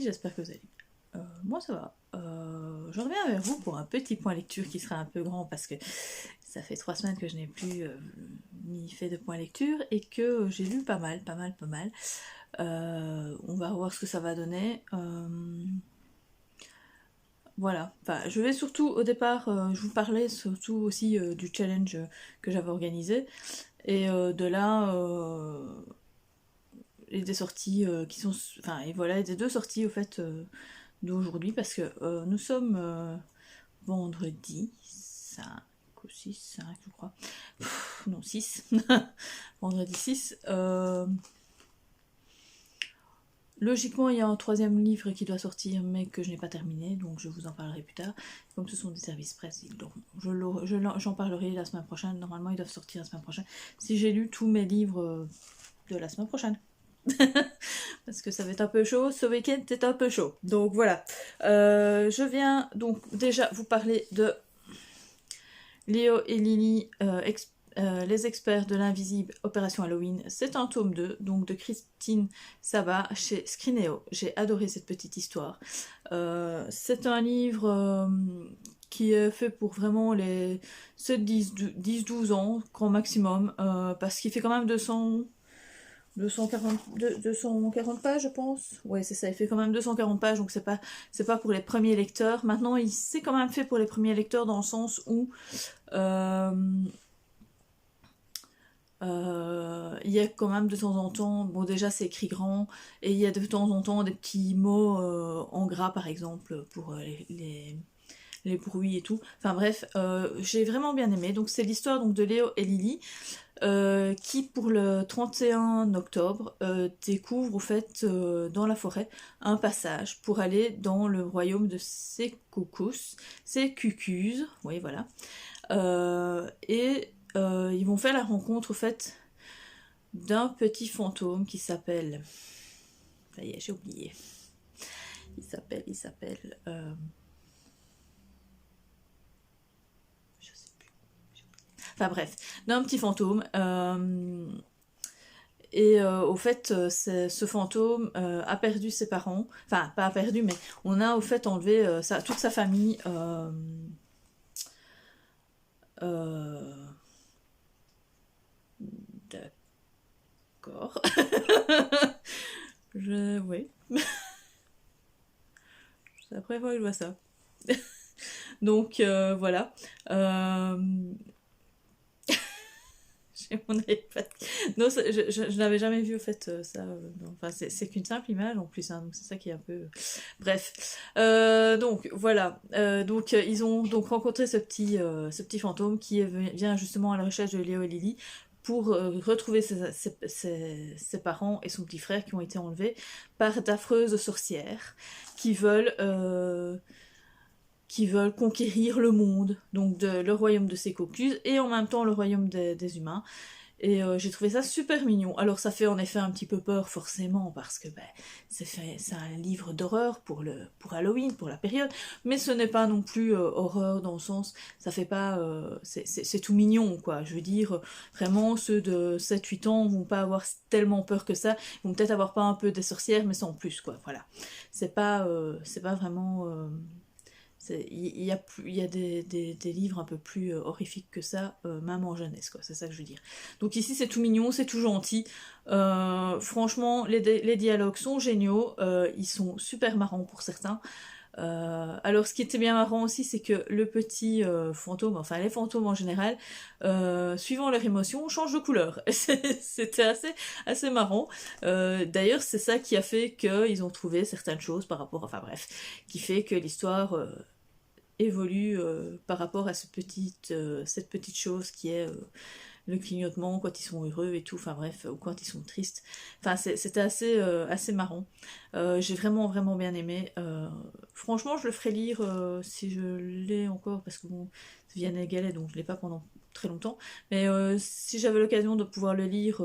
j'espère que vous allez bien. Moi ça va. Je reviens vers vous pour un petit point lecture qui sera un peu grand parce que ça fait 3 semaines que je n'ai plus ni fait de point lecture et que j'ai lu pas mal. On va voir ce que ça va donner. Voilà, enfin, je vais surtout, au départ, je vous parlais surtout aussi du challenge que j'avais organisé, et de là, et des sorties qui sont... Enfin, et voilà, des 2 sorties, au fait, d'aujourd'hui, parce que nous sommes vendredi 5 ou 6, 5, je crois. Non, 6. Vendredi 6. Logiquement, il y a un 3e livre qui doit sortir, mais que je n'ai pas terminé, donc je vous en parlerai plus tard. Comme ce sont des services presse, j'en parlerai la semaine prochaine. Normalement, ils doivent sortir la semaine prochaine. Si j'ai lu tous mes livres de la semaine prochaine. Parce que ça va être un peu chaud, ce week-end c'est un peu chaud. Donc voilà. Je viens donc déjà vous parler de Léo et Lily, les experts de l'invisible, Opération Halloween. C'est un tome 2, donc de Christine Sabat chez Scrinéo. J'ai adoré cette petite histoire. C'est un livre qui est fait pour vraiment les 10-12 ans, grand maximum, parce qu'il fait quand même 240 pages, je pense. Ouais, c'est ça, il fait quand même 240 pages, donc c'est pas pour les premiers lecteurs. Maintenant, c'est quand même fait pour les premiers lecteurs dans le sens où il y a quand même de temps en temps, bon déjà c'est écrit grand, et il y a de temps en temps des petits mots en gras par exemple pour les bruits et tout. Enfin bref, j'ai vraiment bien aimé. Donc c'est l'histoire donc de Léo et Lily qui pour le 31 octobre découvrent au fait dans la forêt un passage pour aller dans le royaume de Sekokos, Cucuse, oui voilà. Ils vont faire la rencontre au fait d'un petit fantôme qui s'appelle... Ça y est, j'ai oublié. Il s'appelle... Je sais plus. Enfin bref, d'un petit fantôme. Au fait, ce fantôme a perdu ses parents. Enfin, pas a perdu, mais on a au fait enlevé toute sa famille... D'accord. Oui. C'est la première fois que je vois ça. Donc, voilà. J'ai mon iPad. Non, je n'avais jamais vu, au fait, ça. Enfin, c'est qu'une simple image, en plus, hein, donc c'est ça qui est un peu... Bref. Donc, voilà. Ils ont donc rencontré ce petit fantôme qui vient justement à la recherche de Léo et Lily pour retrouver ses parents et son petit frère qui ont été enlevés par d'affreuses sorcières qui veulent conquérir le monde, donc le royaume de Sekokuz et en même temps le royaume des humains. Et j'ai trouvé ça super mignon. Alors ça fait en effet un petit peu peur forcément parce que c'est un livre d'horreur pour Halloween, pour la période, mais ce n'est pas non plus horreur dans le sens, ça fait pas... c'est tout mignon quoi. Je veux dire, vraiment ceux de 7-8 ans vont pas avoir tellement peur que ça, ils vont peut-être avoir pas un peu des sorcières mais sans plus quoi, voilà. C'est pas vraiment... Il y a des livres un peu plus horrifiques que ça, même en jeunesse, quoi, c'est ça que je veux dire. Donc ici c'est tout mignon, c'est tout gentil. Franchement, les dialogues sont géniaux, ils sont super marrants pour certains. Alors ce qui était bien marrant aussi, c'est que le petit fantôme, enfin les fantômes en général, suivant leur émotion, changent de couleur. C'était assez marrant. D'ailleurs, c'est ça qui a fait qu'ils ont trouvé certaines choses par rapport... Enfin bref, qui fait que l'histoire... évolue par rapport à cette petite chose qui est le clignotement quand ils sont heureux et tout, enfin bref, ou quand ils sont tristes. Enfin, c'était assez marrant. J'ai vraiment bien aimé. Franchement, je le ferai lire si je l'ai encore, parce que bon, c'est Vianney Gallet, donc je l'ai pas pendant très longtemps. Mais si j'avais l'occasion de pouvoir le lire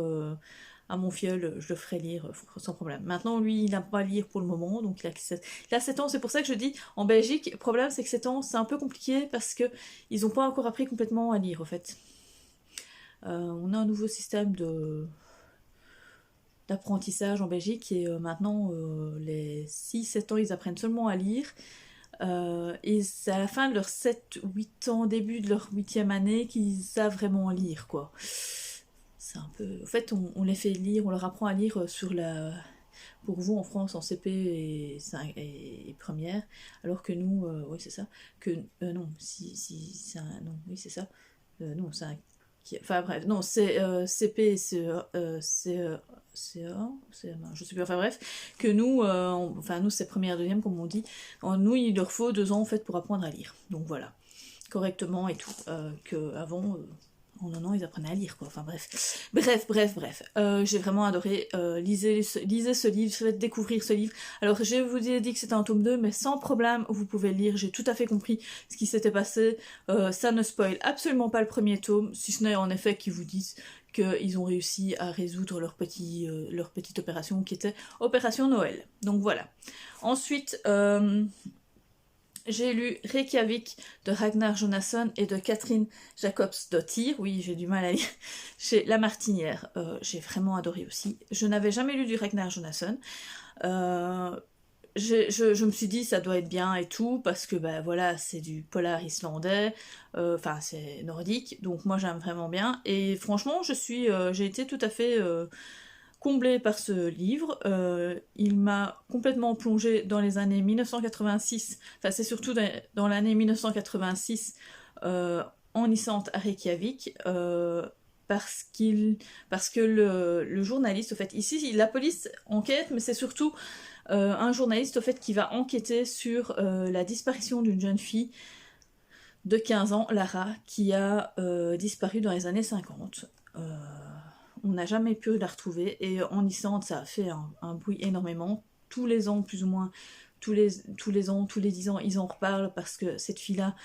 à mon filleul, je le ferai lire sans problème. Maintenant, lui, il n'a pas à lire pour le moment, donc il a 7 ans. C'est pour ça que je dis, en Belgique, le problème c'est que 7 ans, c'est un peu compliqué parce que ils n'ont pas encore appris complètement à lire, en fait. On a un nouveau système d'apprentissage en Belgique et maintenant les 6-7 ans ils apprennent seulement à lire. Et c'est à la fin de leurs 7-8 ans, début de leur 8e année qu'ils savent vraiment lire quoi. C'est un peu... En fait on les fait lire, on leur apprend à lire sur la... Pour vous en France en CP et première, alors que nous, oui c'est ça, que non, si c'est un... Non, oui c'est ça, non c'est un... Enfin bref, non, c'est CP et CE1, je sais plus, enfin bref, que nous, enfin nous c'est première, deuxième comme on dit, nous il leur faut 2 ans en fait pour apprendre à lire, donc voilà, correctement et tout, que avant... En un an, ils apprenaient à lire, quoi. Enfin, bref. J'ai vraiment adoré. Lisez ce livre, faites découvrir ce livre. Alors, je vous ai dit que c'était un tome 2, mais sans problème, vous pouvez le lire. J'ai tout à fait compris ce qui s'était passé. Ça ne spoil absolument pas le premier tome, si ce n'est en effet qu'ils vous disent qu'ils ont réussi à résoudre leur petite opération qui était Opération Noël. Donc voilà. Ensuite... j'ai lu Reykjavik de Ragnar Jonasson et de Catherine Jacobsdottir. Oui, j'ai du mal à lire. Chez La Martinière. J'ai vraiment adoré aussi. Je n'avais jamais lu du Ragnar Jonasson. Je me suis dit ça doit être bien et tout parce que ben voilà c'est du polar islandais, enfin c'est nordique donc moi j'aime vraiment bien et franchement j'ai été tout à fait comblée par ce livre. Il m'a complètement plongée dans les années 1986, enfin c'est surtout dans l'année 1986 en Islande à Reykjavik, parce que le journaliste, au fait, ici la police enquête, mais c'est surtout un journaliste au fait qui va enquêter sur la disparition d'une jeune fille de 15 ans, Lara, qui a disparu dans les années 50. On n'a jamais pu la retrouver et en Islande ça a fait un bruit énormément. Tous les ans plus ou moins, tous les ans, tous les 10 ans ils en reparlent parce que cette fille-là,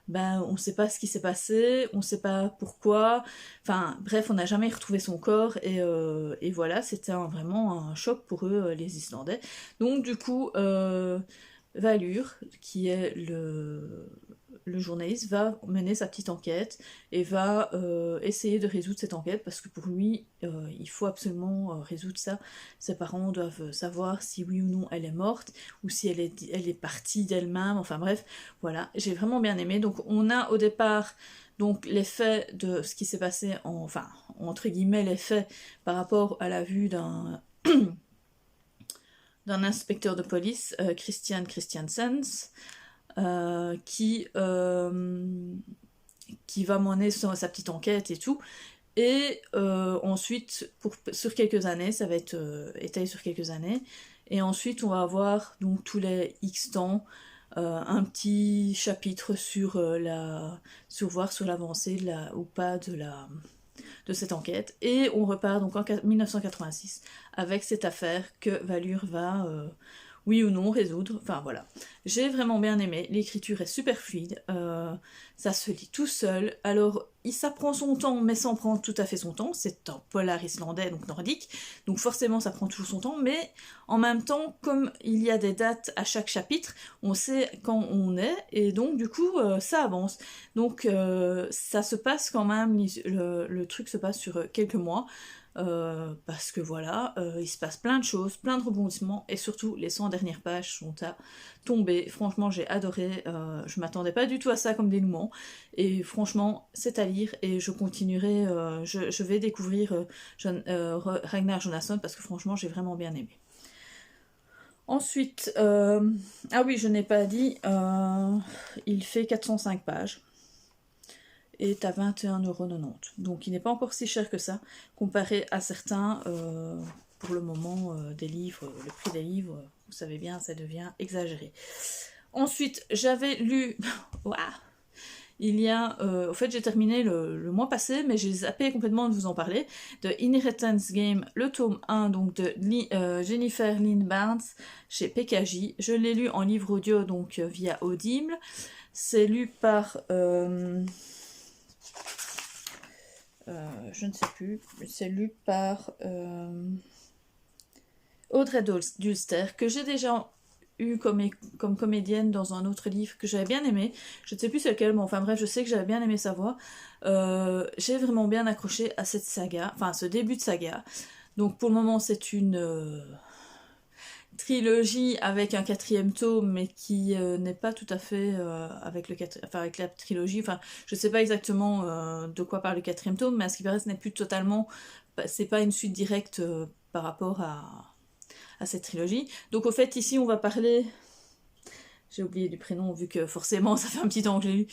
ben, on ne sait pas ce qui s'est passé, on ne sait pas pourquoi, enfin bref on n'a jamais retrouvé son corps et voilà c'était vraiment un choc pour eux les Islandais. Donc du coup Valur qui est le journaliste va mener sa petite enquête et va essayer de résoudre cette enquête parce que pour lui, il faut absolument résoudre ça. Ses parents doivent savoir si oui ou non elle est morte ou si elle est partie d'elle-même. Enfin bref, voilà, j'ai vraiment bien aimé. Donc on a au départ donc les faits de ce qui s'est passé, enfin entre guillemets les faits par rapport à la vue d'un inspecteur de police, Christian Christiansens, qui va mener sa petite enquête et tout. Et ensuite, sur quelques années, ça va être étalé sur quelques années. Et ensuite, on va avoir donc tous les X temps un petit chapitre sur voir sur l'avancée ou pas de cette enquête. Et on repart donc en 1986 avec cette affaire que Valur va oui ou non résoudre, enfin voilà. J'ai vraiment bien aimé, l'écriture est super fluide, ça se lit tout seul, alors ça prend son temps mais sans prendre tout à fait son temps, c'est un polar islandais donc nordique, donc forcément ça prend toujours son temps, mais en même temps comme il y a des dates à chaque chapitre, on sait quand on est et donc du coup ça avance, donc ça se passe quand même, le truc se passe sur quelques mois, parce que voilà, il se passe plein de choses, plein de rebondissements, et surtout les 100 dernières pages sont à tomber. Franchement, j'ai adoré, je m'attendais pas du tout à ça comme dénouement, et franchement, c'est à lire, et je continuerai, je vais découvrir Ragnar Jonasson, parce que franchement, j'ai vraiment bien aimé. Ensuite, ah oui, je n'ai pas dit, il fait 405 pages. Est à 21,90€. Donc il n'est pas encore si cher que ça, comparé à certains, pour le moment, des livres, le prix des livres, vous savez bien, ça devient exagéré. Ensuite, j'avais lu... il y a... au fait, j'ai terminé le mois passé, mais j'ai zappé complètement de vous en parler, de Inheritance Game, le tome 1, donc de Jennifer Lynn Barnes, chez PKJ. Je l'ai lu en livre audio, donc via Audible. C'est lu par... je ne sais plus, c'est lu par Audrey Dulster, que j'ai déjà eu comme comédienne dans un autre livre que j'avais bien aimé, je ne sais plus c'est lequel, mais enfin bref, je sais que j'avais bien aimé sa voix. J'ai vraiment bien accroché à cette saga, enfin à ce début de saga, Donc pour le moment c'est une trilogie avec un 4e tome, mais qui n'est pas tout à fait avec avec la trilogie. Enfin, je sais pas exactement de quoi parle le 4e tome, mais à ce qui paraît, ce n'est plus totalement. C'est pas une suite directe par rapport à cette trilogie. Donc au fait, ici, on va parler. J'ai oublié du prénom, vu que forcément, ça fait un petit temps que j'ai lu.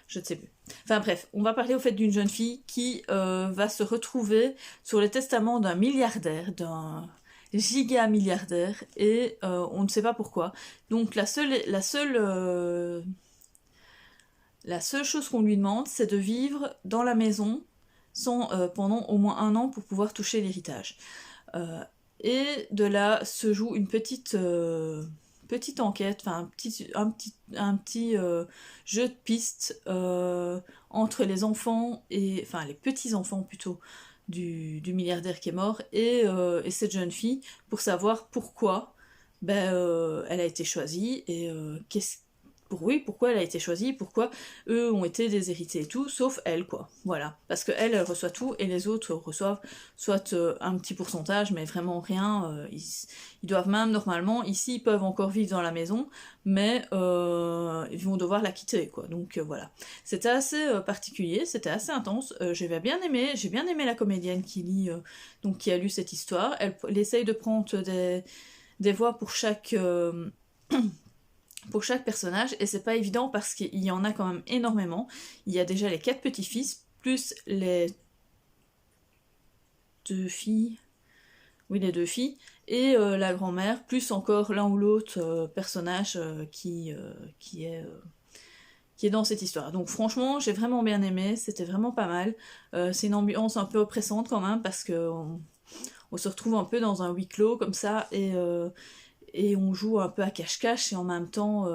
Je ne sais plus. Enfin bref, on va parler au fait d'une jeune fille qui va se retrouver sur le testament d'un milliardaire, d'un giga milliardaire, et on ne sait pas pourquoi. Donc la seule chose qu'on lui demande, c'est de vivre dans la maison pendant au moins 1 an pour pouvoir toucher l'héritage. Et de là se joue une petite enquête, enfin un petit jeu de pistes entre les enfants enfin les petits enfants plutôt du milliardaire qui est mort et cette jeune fille pour savoir pourquoi elle a été choisie et pourquoi elle a été choisie, pourquoi eux ont été déshérités et tout, sauf elle, quoi. Voilà. Parce que elle reçoit tout, et les autres reçoivent soit un petit pourcentage, mais vraiment rien. Ils doivent même, normalement, ici, ils peuvent encore vivre dans la maison, mais ils vont devoir la quitter, quoi. Donc voilà. C'était assez particulier, c'était assez intense. J'ai bien aimé la comédienne qui a lu cette histoire. Elle essaye de prendre des voix pour chaque personnage, et c'est pas évident parce qu'il y en a quand même énormément. Il y a déjà les 4 petits-fils, plus les 2 filles, les 2 filles, et la grand-mère, plus encore l'un ou l'autre personnage qui est dans cette histoire. Donc franchement, j'ai vraiment bien aimé, c'était vraiment pas mal. C'est une ambiance un peu oppressante quand même, parce que on se retrouve un peu dans un huis clos comme ça, et on joue un peu à cache-cache, et en même temps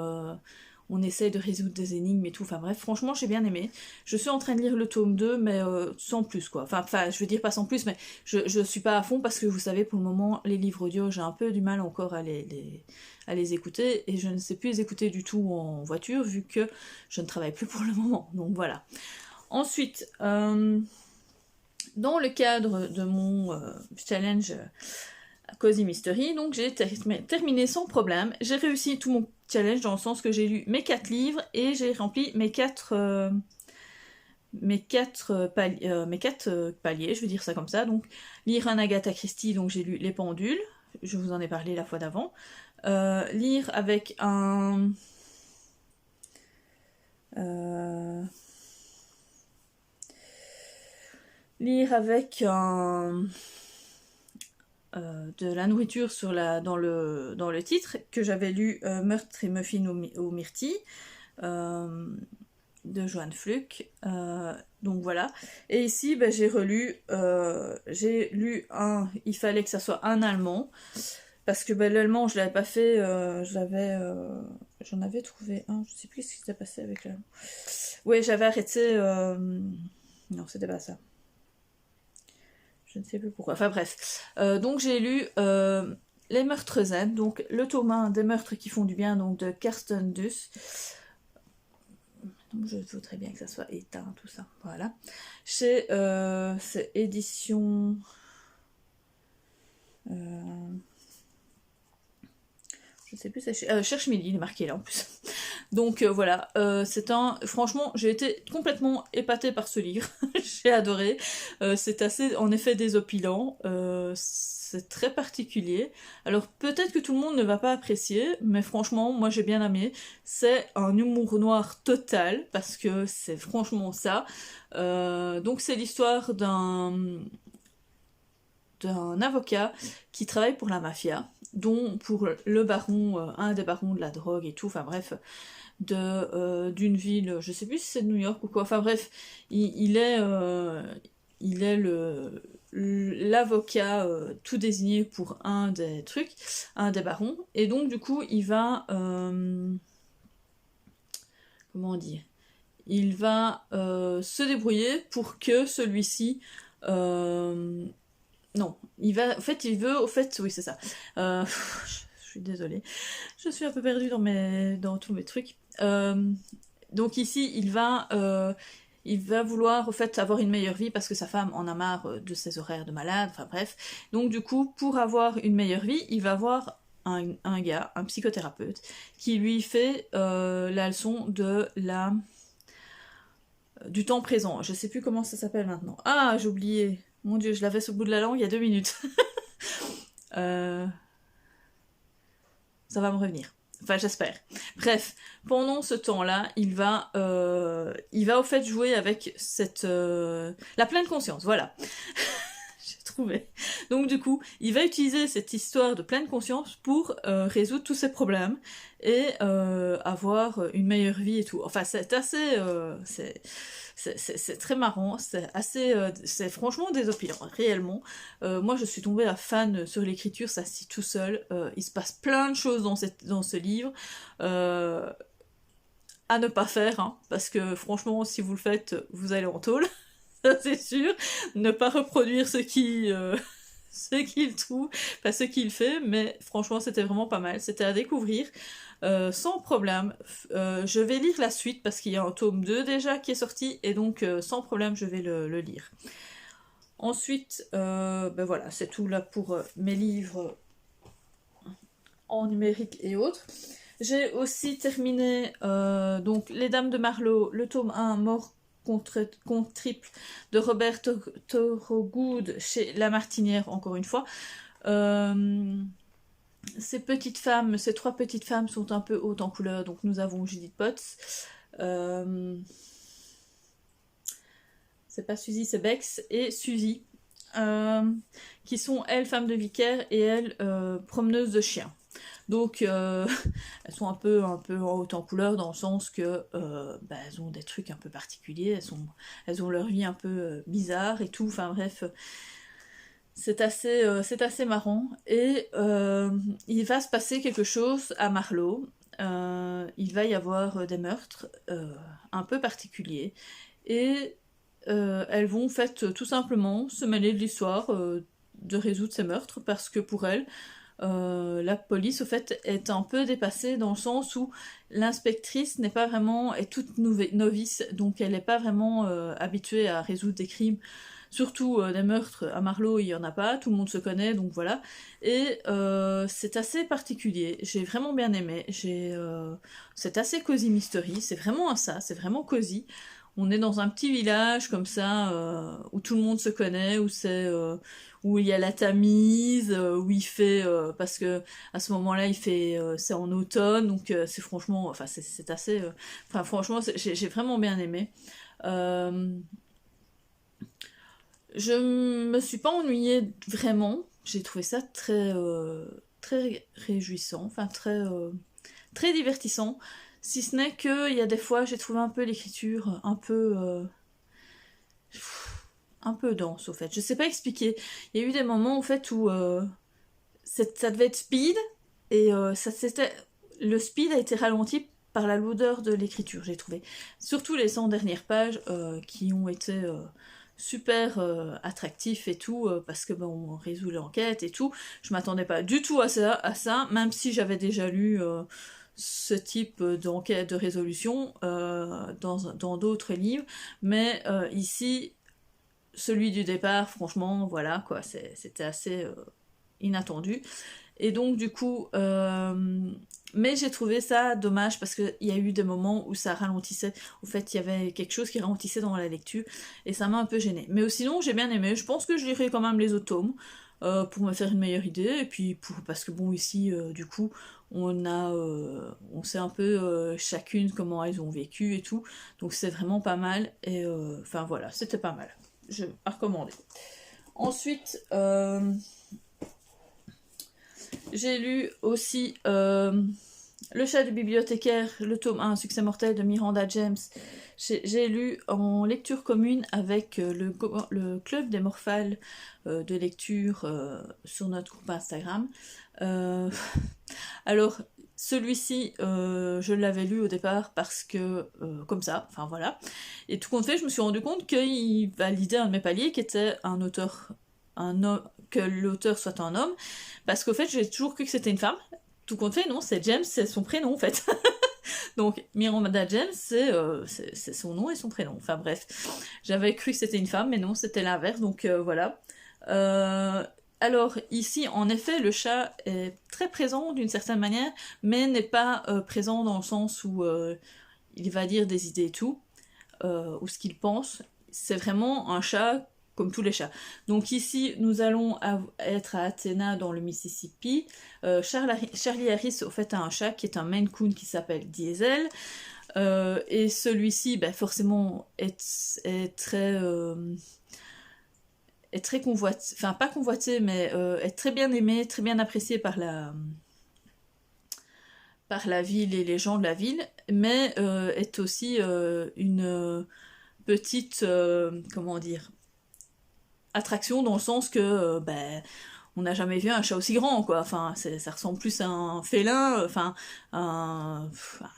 on essaye de résoudre des énigmes et tout. Enfin bref, franchement j'ai bien aimé. Je suis en train de lire le tome 2, mais sans plus quoi. Enfin je veux dire pas sans plus, mais je suis pas à fond parce que vous savez, pour le moment les livres audio j'ai un peu du mal encore à les écouter, et je ne sais plus les écouter du tout en voiture vu que je ne travaille plus pour le moment. Donc voilà. Ensuite, dans le cadre de mon challenge Cozy Mystery, donc j'ai terminé sans problème. J'ai réussi tout mon challenge dans le sens que j'ai lu mes 4 livres et j'ai rempli mes 4 paliers, je vais dire ça comme ça. Donc lire un Agatha Christie, donc j'ai lu Les Pendules, je vous en ai parlé la fois d'avant. Lire avec un de la nourriture dans le titre, que j'avais lu Meurtre et Muffins aux myrtilles de Johann Fluck. Donc voilà. Et ici, j'ai lu il fallait que ça soit un allemand, parce que l'allemand, je l'avais pas fait, j'en avais trouvé un, je sais plus ce qui s'est passé avec l'allemand. Ouais, j'avais arrêté, non, c'était pas ça. Je ne sais plus pourquoi. Enfin bref. Donc j'ai lu Les Meurtres Zen, donc le tome 1 des meurtres qui font du bien, donc de Kirsten Dus. Donc je voudrais bien que ça soit éteint, tout ça. Voilà. Chez c'est édition. Je sais plus, c'est Cherche Midi, il est marqué là en plus. Donc voilà, franchement, j'ai été complètement épatée par ce livre. J'ai adoré. C'est assez, en effet, désopilant. C'est très particulier. Alors peut-être que tout le monde ne va pas apprécier, mais franchement, moi j'ai bien aimé. C'est un humour noir total, parce que c'est franchement ça. Donc c'est l'histoire d'un avocat qui travaille pour la mafia, dont pour le baron, un des barons de la drogue et tout, enfin bref, d'une ville, je sais plus si c'est de New York ou quoi, enfin bref, il est l'avocat tout désigné pour un des barons, et donc du coup il va, comment dire, il va se débrouiller pour que celui-ci non, oui, c'est ça. Je suis désolée. Je suis un peu perdue dans tous mes trucs. Donc ici, il va il va vouloir au fait avoir une meilleure vie parce que sa femme en a marre de ses horaires de malade, enfin bref. Donc du coup, pour avoir une meilleure vie, il va voir un gars, un psychothérapeute, qui lui fait la leçon du temps présent. Je sais plus comment ça s'appelle maintenant. Ah, j'ai oublié. Mon Dieu, je l'avais sur le bout de la langue il y a 2 minutes. Ça va me revenir. Enfin, j'espère. Bref, pendant ce temps-là, il va au fait jouer avec la pleine conscience, voilà. J'ai trouvé. Donc du coup, il va utiliser cette histoire de pleine conscience pour résoudre tous ses problèmes et avoir une meilleure vie et tout. Enfin, c'est assez... c'est très marrant, c'est franchement désopilant, réellement. Moi, je suis tombée à fan sur l'écriture, ça se dit tout seul. Il se passe plein de choses dans ce livre. À ne pas faire, hein, parce que franchement, si vous le faites, vous allez en tôle. Ça, c'est sûr. Ne pas reproduire ce qu'il trouve, enfin ce qu'il fait, mais franchement, c'était vraiment pas mal. C'était à découvrir. Sans problème, je vais lire la suite parce qu'il y a un tome 2 déjà qui est sorti et donc sans problème je vais le lire. Ensuite, ben voilà, c'est tout là pour mes livres en numérique et autres. J'ai aussi terminé donc Les Dames de Marlowe, le tome 1, Mort contre triple de Robert Thorogood chez La Martinière, encore une fois. Ces 3 petites femmes sont un peu hautes en couleur, donc nous avons Judith Potts, c'est pas Suzy, c'est Bex, et Suzy, qui sont elles femmes de vicaire et elles promeneuses de chiens. Donc elles sont un peu en haute en couleur dans le sens que elles ont des trucs un peu particuliers, elles ont leur vie un peu bizarre et tout, enfin bref. C'est assez marrant. Et il va se passer quelque chose à Marlowe. Il va y avoir des meurtres un peu particuliers. Et elles vont en fait tout simplement se mêler de l'histoire de résoudre ces meurtres parce que pour elles, la police au fait est un peu dépassée dans le sens où l'inspectrice est toute novice, donc elle n'est pas vraiment habituée à résoudre des crimes. Surtout des meurtres à Marlowe, il n'y en a pas, tout le monde se connaît, donc voilà. Et c'est assez particulier, j'ai vraiment bien aimé. C'est assez cosy mystery, c'est vraiment ça, c'est vraiment cosy. On est dans un petit village comme ça, où tout le monde se connaît, où il y a la Tamise, où il fait... parce que à ce moment-là, c'est en automne, donc c'est franchement... Enfin, c'est assez... Enfin, franchement, j'ai vraiment bien aimé. Je me suis pas ennuyée vraiment. J'ai trouvé ça très réjouissant, enfin très divertissant. Si ce n'est que il y a des fois j'ai trouvé un peu l'écriture un peu dense au fait. Je sais pas expliquer. Il y a eu des moments au fait où ça devait être speed et le speed a été ralenti par la lourdeur de l'écriture, j'ai trouvé. Surtout les 100 dernières pages qui ont été super attractif et tout, parce que on résout l'enquête et tout. Je m'attendais pas du tout à ça, même si j'avais déjà lu ce type d'enquête, de résolution dans d'autres livres, mais ici, celui du départ, franchement, voilà, quoi, c'était assez inattendu. Et donc du coup, mais j'ai trouvé ça dommage parce qu'il y a eu des moments où ça ralentissait. Au fait, il y avait quelque chose qui ralentissait dans la lecture et ça m'a un peu gênée. Mais sinon, j'ai bien aimé. Je pense que je lirai quand même les autres tomes pour me faire une meilleure idée. Et puis parce que bon, ici, du coup, on sait un peu chacune comment elles ont vécu et tout. Donc c'est vraiment pas mal. Et enfin voilà, c'était pas mal. Je vais recommander. Ensuite, j'ai lu aussi Le chat du bibliothécaire, le tome 1, Succès mortel de Miranda James. J'ai lu en lecture commune avec le club des Morphales de lecture sur notre groupe Instagram. Alors, celui-ci, je l'avais lu au départ parce que, comme ça, enfin voilà. Et tout compte fait, je me suis rendu compte qu'il validait un de mes paliers qui était un auteur, que l'auteur soit un homme, parce qu'au fait, j'ai toujours cru que c'était une femme. Tout compte fait, non, c'est James, c'est son prénom en fait. Donc Miranda James, c'est son nom et son prénom. Enfin bref, j'avais cru que c'était une femme, mais non, c'était l'inverse. Donc voilà. Alors ici, en effet, le chat est très présent d'une certaine manière, mais n'est pas présent dans le sens où il va dire des idées et tout, ou ce qu'il pense. C'est vraiment un chat comme tous les chats. Donc ici, nous allons être à Athéna dans le Mississippi. Charlie Harris, au fait, a un chat qui est un Maine Coon qui s'appelle Diesel. Et celui-ci, ben, forcément, est très convoité, enfin pas convoité, mais est très bien aimé, très bien apprécié par la ville et les gens de la ville, mais est aussi une petite, comment dire, attraction dans le sens que ben, on n'a jamais vu un chat aussi grand, quoi. Enfin, ça ressemble plus à un félin, enfin, un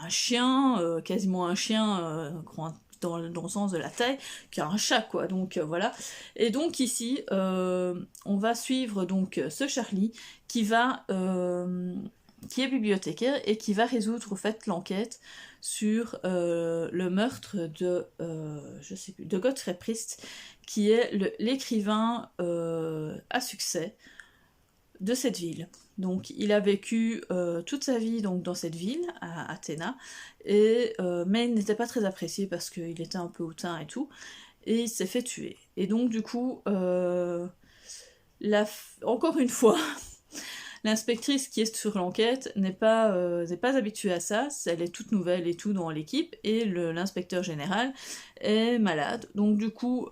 chien, quasiment un chien grand dans le sens de la taille, qu'à un chat, quoi. Donc voilà. Et donc ici, on va suivre donc ce Charlie qui est bibliothécaire et qui va résoudre au fait l'enquête sur le meurtre de je sais plus, de Godfrey Priest, qui est l'écrivain à succès de cette ville. Donc il a vécu toute sa vie donc, dans cette ville, à Athéna, mais il n'était pas très apprécié parce qu'il était un peu hautain et tout, et il s'est fait tuer. Et donc du coup, encore une fois, l'inspectrice qui est sur l'enquête n'est pas habituée à ça, elle est toute nouvelle et tout dans l'équipe, et l'inspecteur général est malade. Donc du coup,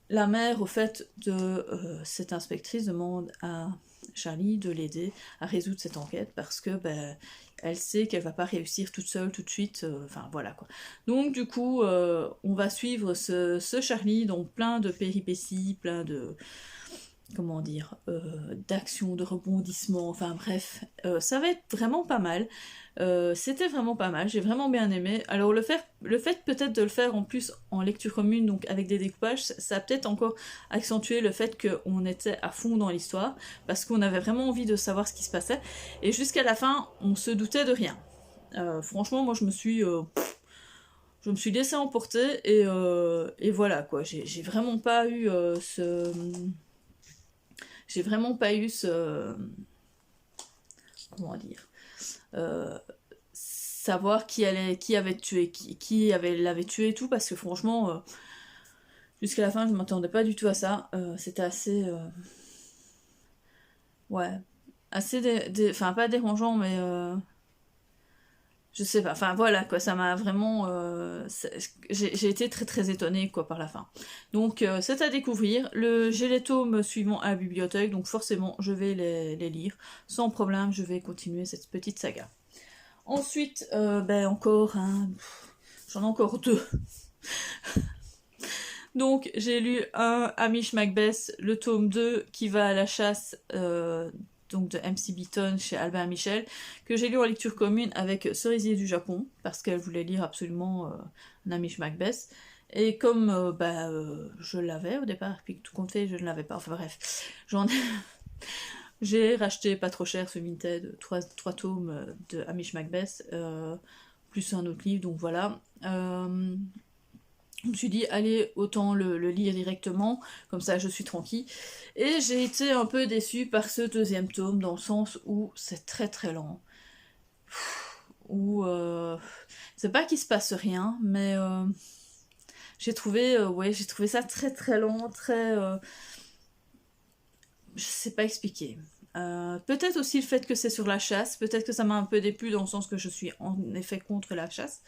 la mère, au fait, de cette inspectrice demande à Charlie de l'aider à résoudre cette enquête parce que elle sait qu'elle va pas réussir toute seule tout de suite, enfin voilà quoi. Donc du coup, on va suivre ce Charlie, donc plein de péripéties, plein de comment dire, d'action, de rebondissement, enfin bref, ça va être vraiment pas mal. C'était vraiment pas mal, j'ai vraiment bien aimé. Alors le fait peut-être de le faire en plus en lecture commune, donc avec des découpages, ça a peut-être encore accentué le fait qu'on était à fond dans l'histoire, parce qu'on avait vraiment envie de savoir ce qui se passait, et jusqu'à la fin, on se doutait de rien. Franchement, moi je me suis laissée emporter, et voilà quoi, j'ai vraiment pas eu j'ai vraiment pas eu comment dire, savoir qui avait tué, l'avait tué et tout, parce que franchement, jusqu'à la fin, je m'attendais pas du tout à ça. C'était assez, ouais, assez, enfin pas dérangeant, mais je sais pas, enfin voilà quoi, ça m'a vraiment, j'ai été très très étonnée quoi par la fin. Donc c'est à découvrir. J'ai les tomes suivants à la bibliothèque, donc forcément je vais les lire sans problème. Je vais continuer cette petite saga. Ensuite, encore j'en ai encore deux. Donc j'ai lu un Hamish Macbeth, le tome 2 qui va à la chasse donc de MC Beaton chez Albin Michel, que j'ai lu en lecture commune avec Cerisier du Japon, parce qu'elle voulait lire absolument un Hamish Macbeth. Et comme je l'avais au départ, puis tout compte fait, je ne l'avais pas. Enfin bref, j'ai racheté pas trop cher ce Vinted, 3 tomes de Hamish Macbeth, plus un autre livre, donc voilà. Je me suis dit, allez, autant le lire directement, comme ça je suis tranquille. Et j'ai été un peu déçue par ce deuxième tome, dans le sens où c'est très très lent. Où c'est pas qu'il se passe rien, mais j'ai trouvé ça très très lent, très... je sais pas expliquer. Peut-être aussi le fait que c'est sur la chasse, peut-être que ça m'a un peu déplu dans le sens que je suis en effet contre la chasse.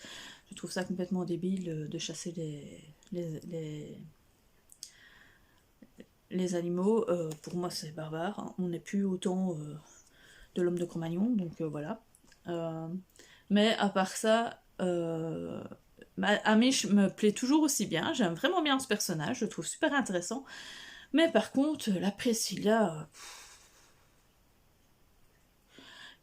Je trouve ça complètement débile de chasser les animaux. Pour moi c'est barbare, hein. On n'est plus autant de l'homme de Cro-Magnon, donc voilà. Mais à part ça, Amish me plaît toujours aussi bien, j'aime vraiment bien ce personnage, je le trouve super intéressant. Mais par contre, la Priscilla...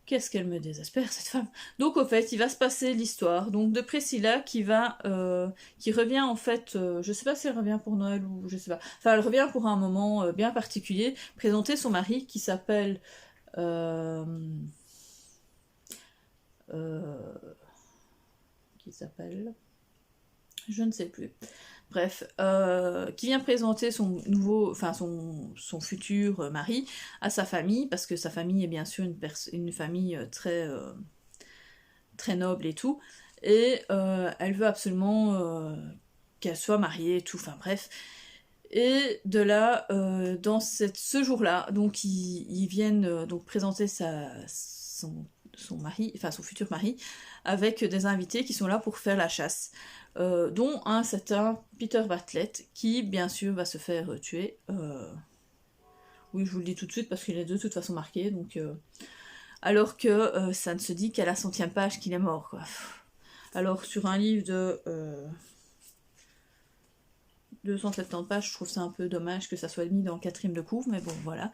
Qu'est-ce qu'elle me désespère, cette femme. Donc, au fait, il va se passer l'histoire donc de Priscilla qui revient, en fait, je sais pas si elle revient pour Noël ou je sais pas. Enfin, elle revient pour un moment bien particulier, présenter son mari qui s'appelle qui s'appelle... Je ne sais plus. Bref, qui vient présenter son nouveau, enfin son futur mari à sa famille, parce que sa famille est bien sûr une famille très noble et tout, et elle veut absolument qu'elle soit mariée et tout, enfin bref. Et de là, dans ce jour-là, donc ils viennent donc présenter son mari, enfin son futur mari, avec des invités qui sont là pour faire la chasse, dont un certain Peter Bartlett, qui bien sûr va se faire tuer. Oui, je vous le dis tout de suite parce qu'il est de toute façon marqué, donc alors que ça ne se dit qu'à la 100e page qu'il est mort, quoi. Alors sur un livre de 270 pages, je trouve ça un peu dommage que ça soit mis dans 4e de couvre, mais bon, voilà.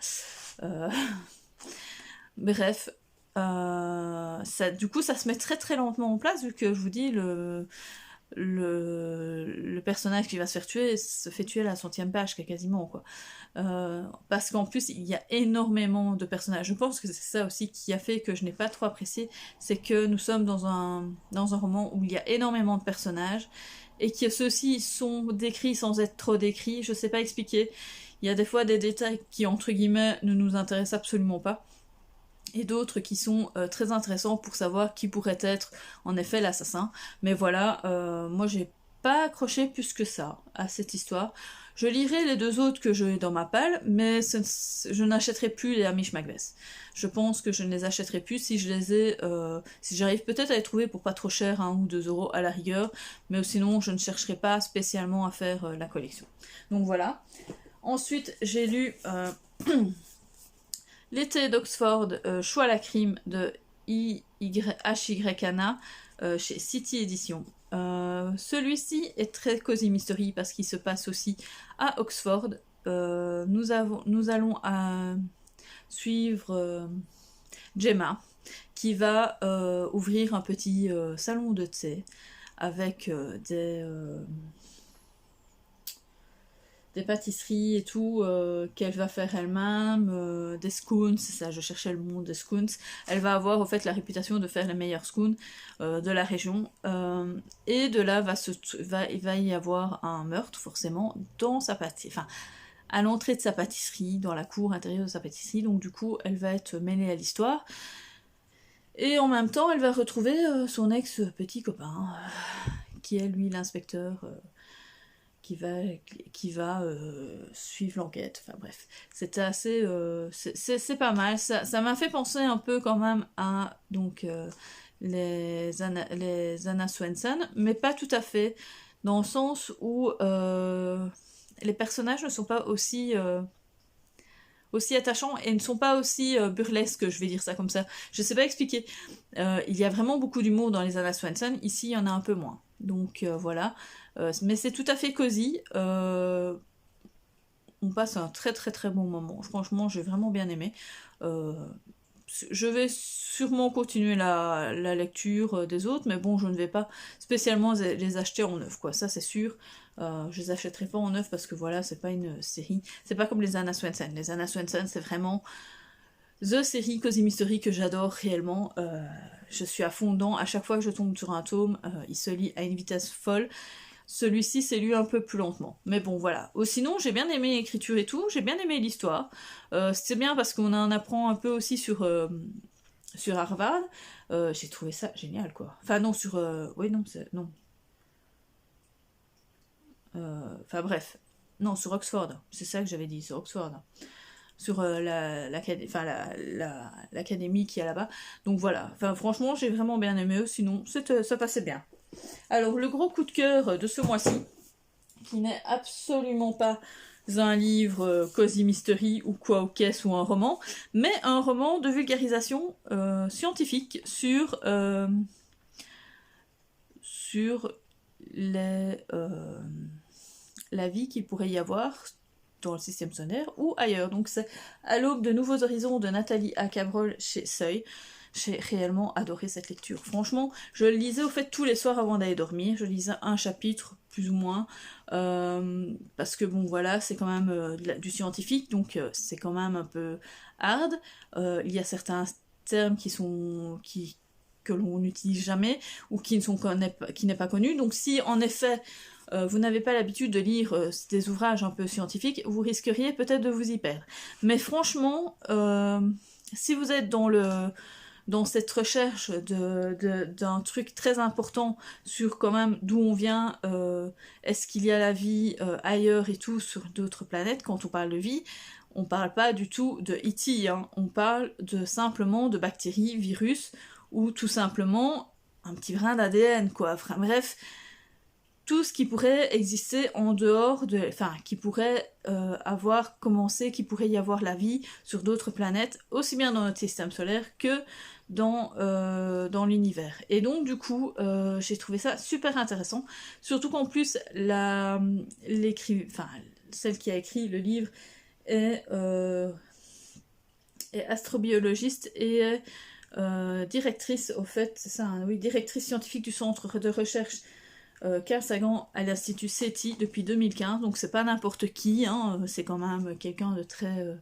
Bref, du coup, ça se met très très lentement en place, vu que je vous dis, le personnage qui va se faire tuer se fait tuer à la 100e page, quasiment, quoi. Parce qu'en plus, il y a énormément de personnages. Je pense que c'est ça aussi qui a fait que je n'ai pas trop apprécié, c'est que nous sommes dans un roman où il y a énormément de personnages, et que ceux-ci sont décrits sans être trop décrits, je sais pas expliquer. Il y a des fois des détails qui, entre guillemets, ne nous intéressent absolument pas, et d'autres qui sont très intéressants pour savoir qui pourrait être en effet l'assassin. Mais voilà, moi j'ai pas accroché plus que ça à cette histoire. Je lirai les 2 autres que j'ai dans ma palle, mais je n'achèterai plus les Hamish Macbeth. Je pense que je ne les achèterai plus si je les ai... si j'arrive peut-être à les trouver pour pas trop cher, 1 ou 2 euros à la rigueur, mais sinon je ne chercherai pas spécialement à faire la collection. Donc voilà. Ensuite, j'ai lu... L'été d'Oxford, Choix la crime de H.Y. Chez City Edition. Celui-ci est très cosy mystery parce qu'il se passe aussi à Oxford. Nous allons suivre Gemma qui va ouvrir un petit salon de thé avec des pâtisseries et tout qu'elle va faire elle-même, des scones, c'est ça, je cherchais le mot, des scones. Elle va avoir au fait la réputation de faire les meilleurs scones de la région, et de là il va y avoir un meurtre forcément dans sa pâtisserie, enfin à l'entrée de sa pâtisserie, dans la cour intérieure de sa pâtisserie, donc du coup elle va être mêlée à l'histoire. Et en même temps, elle va retrouver son ex-petit copain, qui est lui l'inspecteur qui va suivre l'enquête. Enfin bref, c'était assez... c'est pas mal. Ça m'a fait penser un peu quand même à donc, les Anna Swenson, mais pas tout à fait, dans le sens où les personnages ne sont pas aussi attachants et ne sont pas aussi burlesques, je vais dire ça comme ça. Je sais pas expliquer. Il y a vraiment beaucoup d'humour dans les Anna Swenson, ici il y en a un peu moins. Donc voilà. Mais c'est tout à fait cosy. On passe un très très très bon moment. Franchement, j'ai vraiment bien aimé. Je vais sûrement continuer la lecture des autres, mais bon, je ne vais pas spécialement les acheter en neuf, quoi. Ça, c'est sûr. Je les achèterai pas en neuf parce que voilà, c'est pas une série. C'est pas comme les Anna Swenson. Les Anna Swenson, c'est vraiment the série Cozy Mystery que j'adore réellement. Je suis à fond dedans. À chaque fois que je tombe sur un tome, il se lit à une vitesse folle. Celui-ci s'est lu un peu plus lentement. Mais bon, voilà. Sinon, j'ai bien aimé l'écriture et tout. J'ai bien aimé l'histoire. C'est bien parce qu'on en apprend un peu aussi sur Harvard. J'ai trouvé ça génial, quoi. Enfin, non, sur... oui, non, non. Enfin, bref. Non, sur Oxford. C'est ça que j'avais dit, sur Oxford. Sur l'académie qui est là-bas. Donc voilà. Enfin, franchement, j'ai vraiment bien aimé. Sinon, ça passait bien. Alors, le gros coup de cœur de ce mois-ci, qui n'est absolument pas un livre Cozy Mystery ou quoi aux caisses ou un roman, mais un roman de vulgarisation scientifique sur la vie qu'il pourrait y avoir dans le système solaire ou ailleurs. Donc c'est À l'aube de nouveaux horizons de Nathalie A. Cabrol chez Seuil. J'ai réellement adoré cette lecture. Franchement, je le lisais au fait tous les soirs avant d'aller dormir. Je lisais un chapitre, plus ou moins, parce que bon voilà, c'est quand même du scientifique, donc c'est quand même un peu hard. Il y a certains termes qui que l'on n'utilise jamais ou qui n'est pas connu. Donc si en effet vous n'avez pas l'habitude de lire des ouvrages un peu scientifiques, vous risqueriez peut-être de vous y perdre. Mais franchement, si vous êtes dans cette recherche d'un truc très important sur quand même d'où on vient, est-ce qu'il y a la vie ailleurs et tout sur d'autres planètes, quand on parle de vie, on parle pas du tout de E.T., hein. On parle simplement de bactéries, virus, ou tout simplement un petit brin d'ADN, quoi. Enfin, bref, tout ce qui pourrait exister en dehors de... Enfin, qui pourrait avoir commencé, qui pourrait y avoir la vie sur d'autres planètes, aussi bien dans notre système solaire que dans l'univers. Et donc, du coup, j'ai trouvé ça super intéressant, surtout qu'en plus, celle qui a écrit le livre est astrobiologiste et est directrice, au fait, c'est ça, hein, oui, directrice scientifique du centre de recherche Carl Sagan à l'Institut SETI depuis 2015, donc c'est pas n'importe qui, hein, c'est quand même quelqu'un de très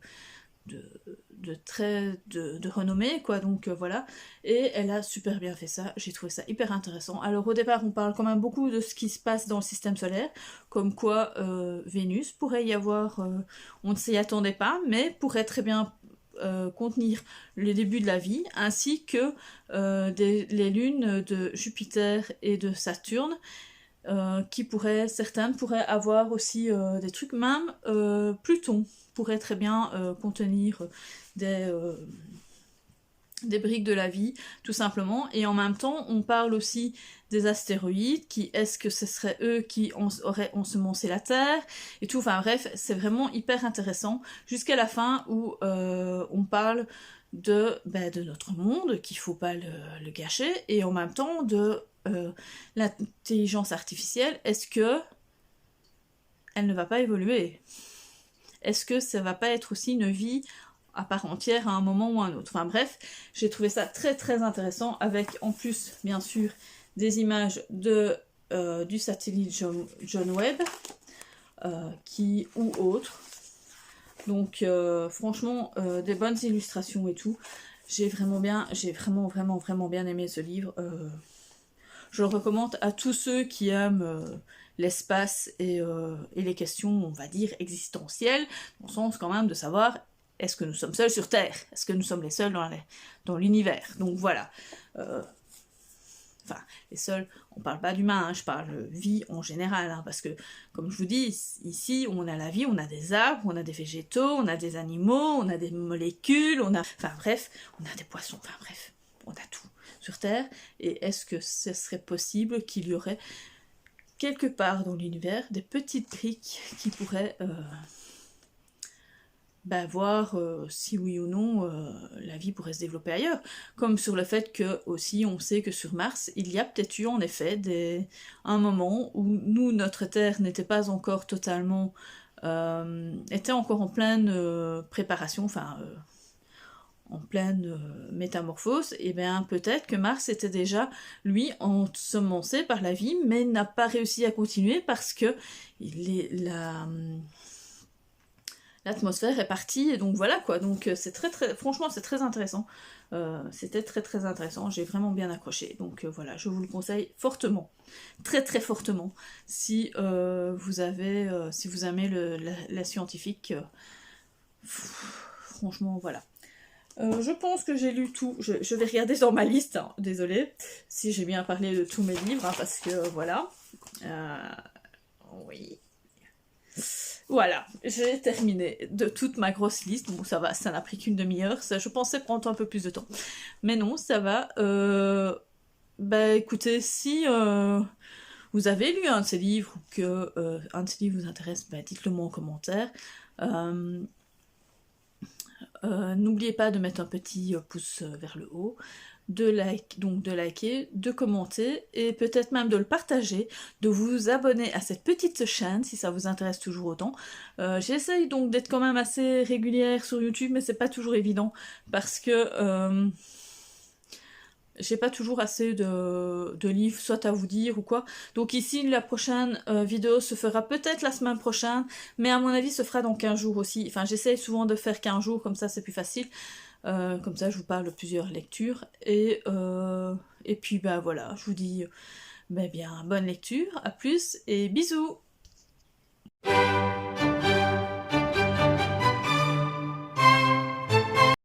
de renommée, quoi, donc voilà, et elle a super bien fait ça, j'ai trouvé ça hyper intéressant. Alors au départ on parle quand même beaucoup de ce qui se passe dans le système solaire, comme quoi Vénus pourrait y avoir, on ne s'y attendait pas, mais pourrait très bien contenir le début de la vie, ainsi que les lunes de Jupiter et de Saturne, certaines pourraient avoir aussi des trucs, même Pluton pourrait très bien contenir des briques de la vie, tout simplement. Et en même temps, on parle aussi des astéroïdes, est-ce que ce serait eux qui auraient ensemencé la Terre, et tout. Enfin bref, c'est vraiment hyper intéressant, jusqu'à la fin où on parle de notre monde, qu'il faut pas le gâcher, et en même temps de l'intelligence artificielle. Est-ce que elle ne va pas évoluer? Est-ce que ça va pas être aussi une vie à part entière à un moment ou à un autre? Enfin bref, j'ai trouvé ça très très intéressant, avec en plus bien sûr des images du satellite John Webb ou autre. Donc franchement des bonnes illustrations et tout. J'ai vraiment bien aimé ce livre. Je le recommande à tous ceux qui aiment l'espace et les questions, on va dire, existentielles, dans le sens quand même de savoir, est-ce que nous sommes seuls sur Terre? Est-ce que nous sommes les seuls dans l'univers? Donc voilà. Enfin, les seuls, on parle pas d'humains, hein, je parle vie en général, hein, parce que, comme je vous dis, ici, on a la vie, on a des arbres, on a des végétaux, on a des animaux, on a des molécules, enfin bref, on a des poissons, enfin bref, on a tout sur Terre. Et est-ce que ce serait possible qu'il y aurait quelque part dans l'univers des petites briques qui pourraient voir si oui ou non la vie pourrait se développer ailleurs, comme sur le fait que aussi on sait que sur Mars il y a peut-être eu en effet un moment où notre Terre n'était pas encore totalement était encore en pleine préparation, enfin en pleine métamorphose, et bien peut-être que Mars était déjà, lui, ensemencé par la vie, mais n'a pas réussi à continuer parce que l'atmosphère est partie, et donc voilà quoi. Donc c'est franchement c'est très intéressant. C'était très très intéressant, j'ai vraiment bien accroché. Donc voilà, je vous le conseille fortement, très très fortement, si vous aimez la scientifique. Franchement voilà. Je pense que j'ai lu tout. Je vais regarder dans ma liste, hein. Désolée si j'ai bien parlé de tous mes livres, hein, parce que voilà. Oui. Voilà, j'ai terminé de toute ma grosse liste. Bon, ça va, ça n'a pris qu'une demi-heure. Je pensais prendre un peu plus de temps. Mais non, ça va. Écoutez, si vous avez lu un de ces livres ou que un de ces livres vous intéresse, dites-le moi en commentaire. N'oubliez pas de mettre un petit pouce vers le haut, de liker, de commenter et peut-être même de le partager, de vous abonner à cette petite chaîne si ça vous intéresse toujours autant. J'essaye donc d'être quand même assez régulière sur YouTube, mais c'est pas toujours évident parce que j'ai pas toujours assez de livres, soit à vous dire ou quoi. Donc ici, la prochaine vidéo se fera peut-être la semaine prochaine, mais à mon avis, se fera dans 15 jours aussi. Enfin, j'essaye souvent de faire 15 jours, comme ça c'est plus facile. Comme ça je vous parle de plusieurs lectures, et puis bah voilà, je vous dis bien bonne lecture, à plus et bisous.